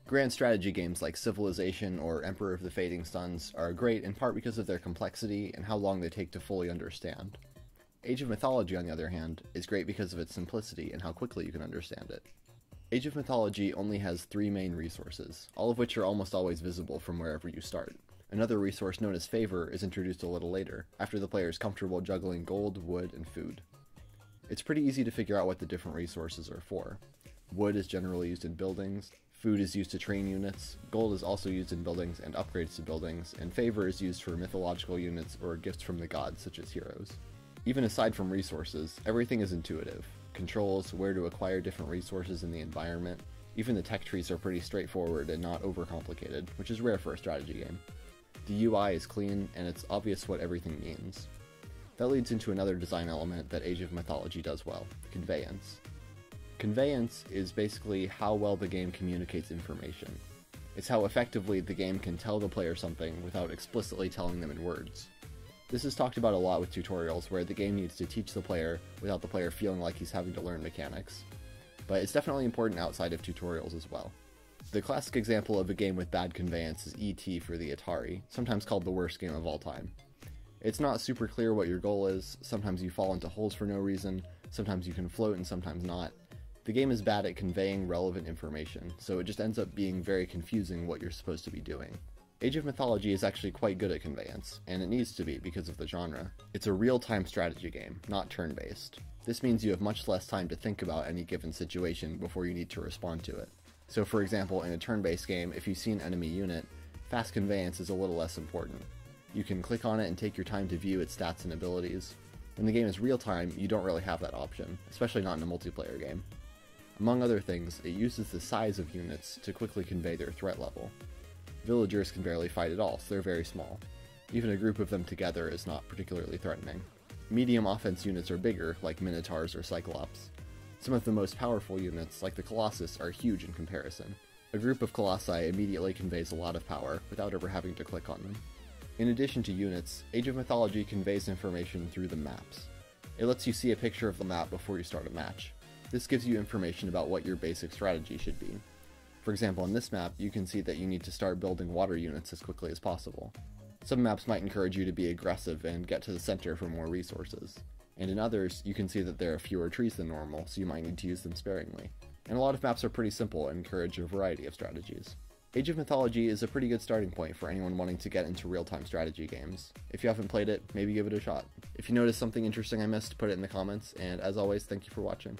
Grand strategy games like Civilization or Emperor of the Fading Suns are great in part because of their complexity and how long they take to fully understand. Age of Mythology, on the other hand, is great because of its simplicity and how quickly you can understand it. Age of Mythology only has 3 main resources, all of which are almost always visible from wherever you start. Another resource known as Favor is introduced a little later, after the player is comfortable juggling gold, wood, and food. It's pretty easy to figure out what the different resources are for. Wood is generally used in buildings, food is used to train units, gold is also used in buildings and upgrades to buildings, and favor is used for mythological units or gifts from the gods such as heroes. Even aside from resources, everything is intuitive. Controls, where to acquire different resources in the environment, even the tech trees are pretty straightforward and not overcomplicated, which is rare for a strategy game. The UI is clean, and it's obvious what everything means. That leads into another design element that Age of Mythology does well: conveyance. Conveyance is basically how well the game communicates information. It's how effectively the game can tell the player something without explicitly telling them in words. This is talked about a lot with tutorials where the game needs to teach the player without the player feeling like he's having to learn mechanics. But it's definitely important outside of tutorials as well. The classic example of a game with bad conveyance is E.T. for the Atari, sometimes called the worst game of all time. It's not super clear what your goal is, sometimes you fall into holes for no reason, sometimes you can float and sometimes not. The game is bad at conveying relevant information, so it just ends up being very confusing what you're supposed to be doing. Age of Mythology is actually quite good at conveyance, and it needs to be because of the genre. It's a real-time strategy game, not turn-based. This means you have much less time to think about any given situation before you need to respond to it. So for example, in a turn-based game, if you see an enemy unit, fast conveyance is a little less important. You can click on it and take your time to view its stats and abilities. When the game is real-time, you don't really have that option, especially not in a multiplayer game. Among other things, it uses the size of units to quickly convey their threat level. Villagers can barely fight at all, so they're very small. Even a group of them together is not particularly threatening. Medium offense units are bigger, like Minotaurs or Cyclops. Some of the most powerful units, like the Colossus, are huge in comparison. A group of Colossi immediately conveys a lot of power, without ever having to click on them. In addition to units, Age of Mythology conveys information through the maps. It lets you see a picture of the map before you start a match. This gives you information about what your basic strategy should be. For example, on this map, you can see that you need to start building water units as quickly as possible. Some maps might encourage you to be aggressive and get to the center for more resources. And in others, you can see that there are fewer trees than normal, so you might need to use them sparingly. And a lot of maps are pretty simple and encourage a variety of strategies. Age of Mythology is a pretty good starting point for anyone wanting to get into real-time strategy games. If you haven't played it, maybe give it a shot. If you notice something interesting I missed, put it in the comments, and as always, thank you for watching.